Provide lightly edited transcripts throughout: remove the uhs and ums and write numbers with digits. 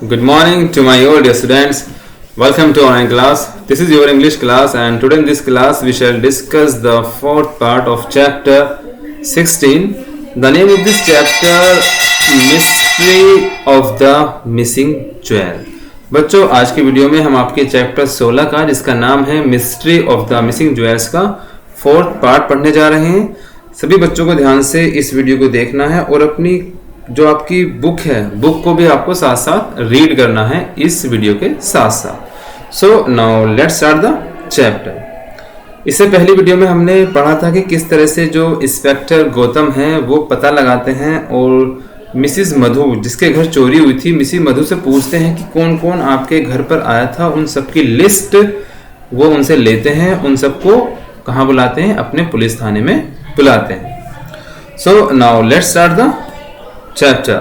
Good morning to my old dear students. Welcome to online class. This is your English class, and today in this class we shall discuss the fourth part of chapter 16. The name of this chapter, Mystery of the Missing Jewel. बच्चों, आज की video में हम आपके chapter 16 का, जिसका नाम है mystery of the missing jewels का फोर्थ पार्ट पढ़ने जा रहे हैं। सभी बच्चों को ध्यान से इस वीडियो को देखना है और अपनी जो आपकी बुक है, बुक को भी आपको साथ साथ रीड करना है इस वीडियो के साथ साथ। So now let's start the chapter. इससे पहली वीडियो में हमने पढ़ा था कि किस तरह से जो इंस्पेक्टर गौतम हैं वो पता लगाते हैं और मिसिस मधु, जिसके घर चोरी हुई थी, मिसिस मधु से पूछते हैं कि कौन कौन आपके घर पर आया था। उन सबकी लिस्ट वो उनसे लेते हैं, उन सबको कहाँ बुलाते हैं? अपने पुलिस थाने में बुलाते हैं। So now let's start the chapter.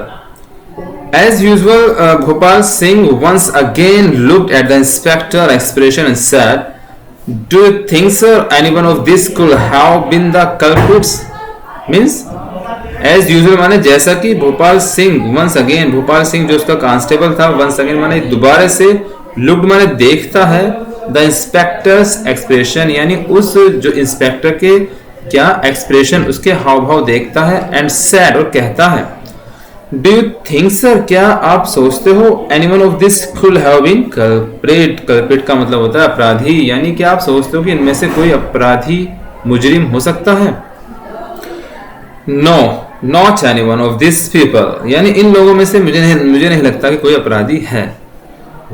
As usual, Bhopal Singh once again looked at the inspector expression and said, "Do you think, sir, any one of these could have been the culprits?" Means, as usual माने जैसा कि Bhopal Singh once again, Bhopal Singh जो उसका constable था, once again माने दोबारा से, looked माने देखता है, the inspector's expression यानी उस जो इंस्पेक्टर के क्या एक्सप्रेशन, उसके हाव भाव देखता है, and said और कहता है, Do you think, sir, क्या आप सोचते हो any one of this could have been culprit? Culprit का मतलब होता है अपराधी, यानी कि आप सोचते हो कि इनमें से कोई अपराधी मुजरिम हो सकता है? No, not any one of these people. यानी इन लोगों में से मुझे नहीं लगता कि कोई अपराधी है।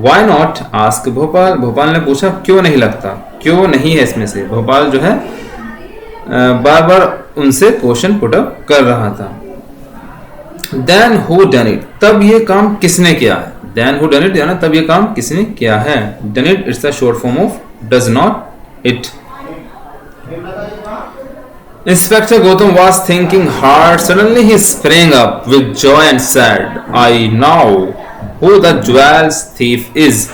Why not? ask Bhopal. Bhopal ने पूछा क्यों नहीं लगता, क्यों नहीं है इसमें से। भोपाल जो है बार बार उनसे क्वेश्चन पुट अप कर रहा था। Then who done it? तब ये काम किसने किया है? Then who done it यानी तब ये काम किसने किया है? Done it, it's the short form of does not it. Inspector Gautam was thinking hard. Suddenly he sprang up with joy and said, "I know who the jewels thief is."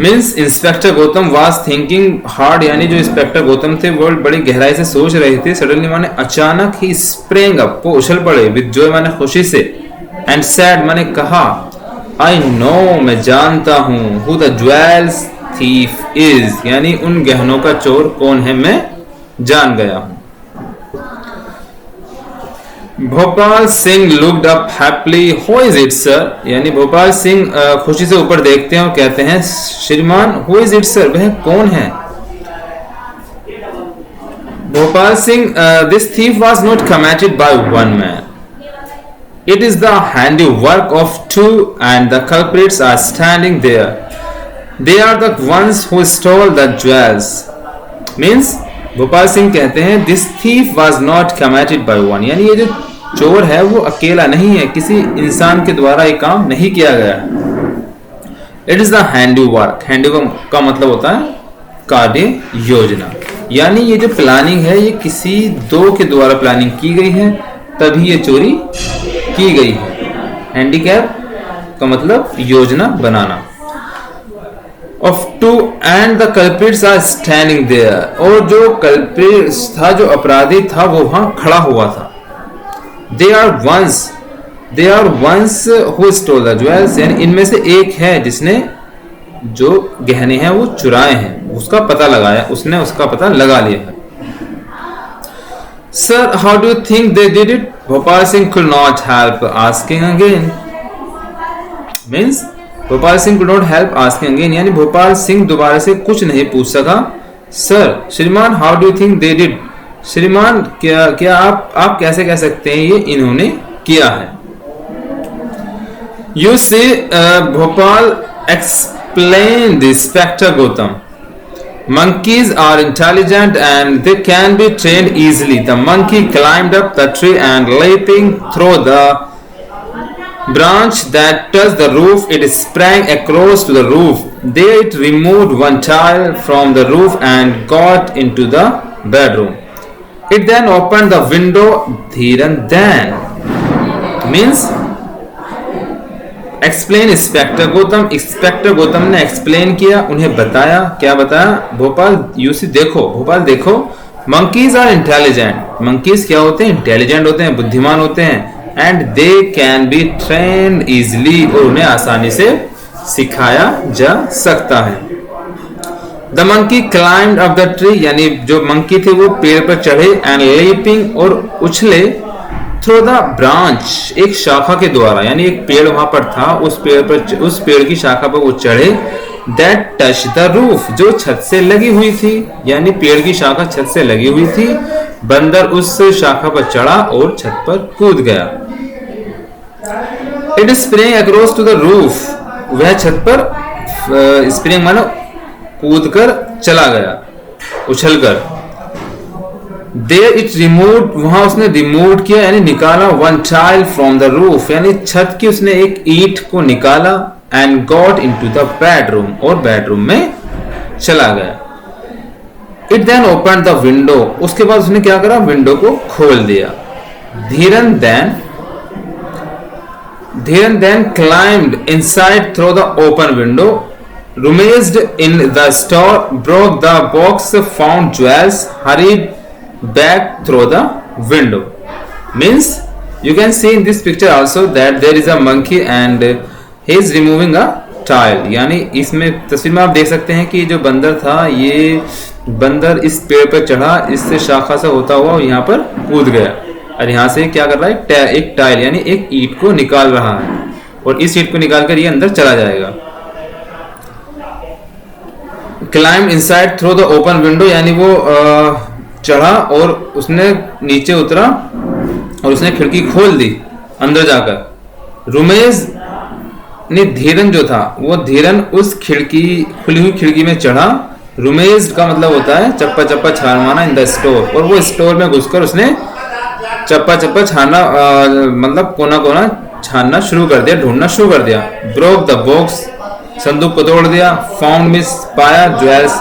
Means inspector Gautam was thinking hard यानी जो inspector Gautam थे वो बड़ी गहराई से सोच रहे थे। सडनली माने अचानक ही sprang up, वो उछल पड़े, with joy माने खुशी से, and said माने कहा, I know मैं जानता हूँ, who the jewels thief is यानी उन गहनों का चोर कौन है मैं जान गया हूँ। Bhopal Singh looked up happily, who is it sir? यानी भोपाल सिंह खुशी से ऊपर देखते हैं और कहते हैं, श्रीमान हु इज इट सर, वह कौन है? Bhopal Singh, this thief was not committed by one man, it is the handiwork of two and the culprits are standing there, they are the ones who stole the jewels. Means Bhopal Singh कहते हैं this thief was not committed by one, यानी ये जो चोर है वो अकेला नहीं है, किसी इंसान के द्वारा ये काम नहीं किया गया। It is the handiwork, handiwork का मतलब होता है कार्य योजना, यानी ये जो प्लानिंग है ये किसी दो के द्वारा प्लानिंग की गई है, तभी ये चोरी की गई है। हैंडीकैप का मतलब योजना बनाना। Of two and the culprits are standing there, और जो culprits था, जो अपराधी था, वो वहां खड़ा हुआ था। They are ones who stole the jewels, यानी इनमें से एक है जिसने जो गहने हैं वो चुराए हैं, उसका पता लगाया, उसने उसका पता लगा लिया है। Sir, how do you think they did it? Bhopal Singh could not help asking again. Means Bhopal Singh could not help asking again, यानी भोपाल सिंह दोबारा से कुछ नहीं पूछ सका। सर, श्रीमान, how do you think they did? श्रीमान, क्या आप कैसे कह सकते हैं ये इन्होंने किया है? You see, Bhopal explain the inspector Gautam, monkeys are intelligent and they can be trained easily. The monkey climbed up the tree and leaping through the branch that touched the roof, it sprang across to the roof. There it removed one tile from the roof and got into the bedroom. It then opened the window there and then. Means explain inspector Gautam, inspector Gautam ने explain किया, उन्हें बताया। क्या बताया? Bhopal UC देखो, भोपाल देखो, monkeys are intelligent. monkeys क्या होते हैं? इंटेलिजेंट होते हैं, बुद्धिमान होते हैं। And they can be train easily, और उन्हें आसानी से सिखाया जा सकता है। The monkey climbed up the tree, यानी जो मंकी थे वो पेड़ पर चढ़े, एंड लीपिंग, और उछले, थ्रू द ब्रांच, एक शाखा के द्वारा, यानी एक पेड़ वहां पर था, उस पेड़ की शाखा पर वो चढ़े, दैट टच द रूफ, जो छत से लगी हुई थी, यानी पेड़ की शाखा छत से लगी हुई थी। बंदर उस शाखा पर चढ़ा और छत पर कूद गया। It spring across to the roof, वह छत पर स्प्रिंग मानो कूद कर चला गया, उछलकर। देयर इट रिमूव, वहां उसने रिमूव किया यानी निकाला, one tile from the roof, यानी छत की उसने एक ईंट को निकाला, and got into the bedroom, और बेडरूम में चला गया। It then open the window, उसके बाद उसने क्या करा, विंडो को खोल दिया। Dhiran then climbed inside through the open window, rummaged in the store, broke the box, found jewels, hurried back through the window. Means you can see in this picture also that there is a monkey and he is removing a tile. यानी इसमें तस्वीर में आप देख सकते हैं कि जो बंदर था, ये बंदर इस पेड़ पर चढ़ा, इससे शाखा से होता हुआ यहाँ पर कूद गया, और यहाँ से क्या कर रहा है, एक टाइल यानी एक ईंट को निकाल रहा है, और इस ईंट को निकालकर ये अंदर चला जाएगा। Climb inside through the open window, यानी वो चढ़ा और उसने नीचे उतरा और उसने खिड़की खोल दी अंदर जाकर। रुमेश ने धीरन जो था, वो धीरन उस खिड़की, खुली हुई खिड़की में चढ़ा। रुमेश का मतलब होता है चप्पा चप्पा छान मारना इन द स्टोर, और वो स्टोर में घुसकर उसने चप्पा चप्पा छाना मतलब कोना कोना छानना शुरू कर दिया, ढूंढना शुरू कर दिया। ब्रोक द बॉक्स, संदूक को तोड़ दिया। फाउंड मिस, पाया। ज्वेल्स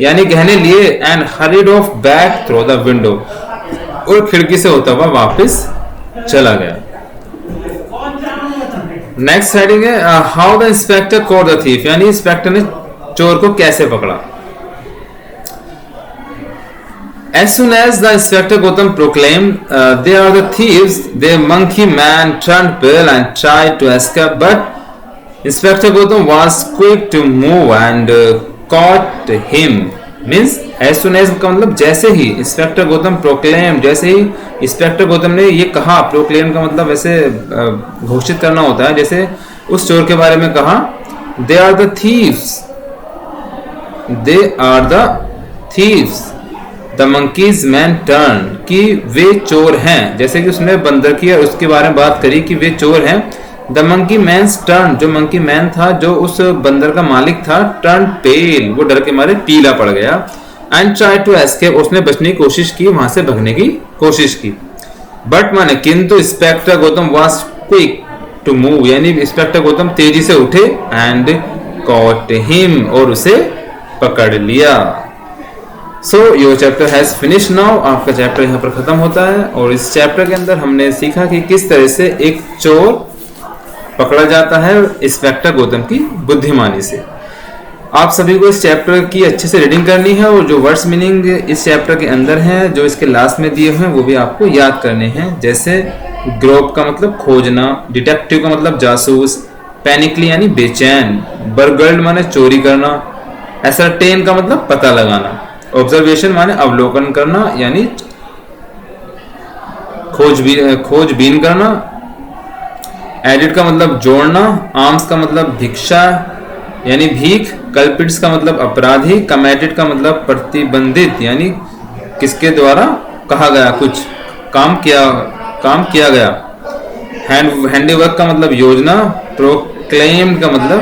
यानी गहने लिए। And hurried of back through the window, और खिड़की से होता हुआ वापस चला गया। नेक्स्ट हेडिंग है how the inspector caught the thief, यानी इंस्पेक्टर ने चोर को कैसे पकड़ा। As soon as the Inspector Gautam proclaimed, they are the thieves, the monkey man turned pale and tried to escape, but Inspector Gautam was quick to move and caught him. Means as soon as का मतलब जैसे ही Inspector Gautam proclaimed, जैसे ही Inspector Gautam ने ये कहा, proclaim का मतलब वैसे घोषित करना होता है, जैसे उस चोर के बारे में कहा, they are the thieves, they are the thieves. The monkeys man turn, कि वे चोर हैं, जैसे कि उसने बंदर की और उसके बारे में बात करी कि वे चोर हैं। द मंकी मैन टर्न, जो मंकी मैन था, जो उस बंदर का मालिक था, टर्न पेल, वो डर के मारे पीला पड़ गया। एंड ट्राई टू एस्केप, उसने बचने की कोशिश की, वहां से भगने की कोशिश की। बट माने किंतु inspector Gautam was quick to move, यानी इंस्पेक्टर गौतम तेजी से उठे एंड कॉट हिम, और उसे पकड़ लिया। So your chapter has finish now, आपका चैप्टर यहाँ पर खत्म होता है। और इस चैप्टर के अंदर हमने सीखा कि किस तरह से एक चोर पकड़ा जाता है इंस्पेक्टर गौतम की बुद्धिमानी से। आप सभी को इस चैप्टर की अच्छे से रीडिंग करनी है, और जो वर्ड्स मीनिंग इस चैप्टर के अंदर हैं, जो इसके लास्ट में दिए हुए हैं, वो भी आपको याद करने हैं। जैसे ग्रोप का मतलब खोजना, डिटेक्टिव का मतलब जासूस, पैनिकली यानी बेचैन, बर्गल्ड माने चोरी करना, एसरटेन का मतलब पता लगाना, ऑब्जर्वेशन माने अवलोकन करना यानी खोजबीन करना, एडिट का मतलब जोड़ना, आर्म्स का मतलब भिक्षा यानी भीख, कल्पिट्स का मतलब अपराधी, कमेटेड का मतलब प्रतिबंधित यानी किसके द्वारा कहा गया कुछ काम किया गया, हैंडीवर्क का मतलब योजना, प्रोक्लेम्ड का मतलब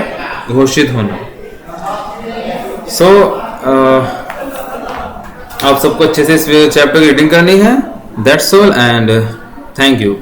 घोषित होना। आप सबको अच्छे से इस चैप्टर की रीडिंग करनी है। That's all and thank you.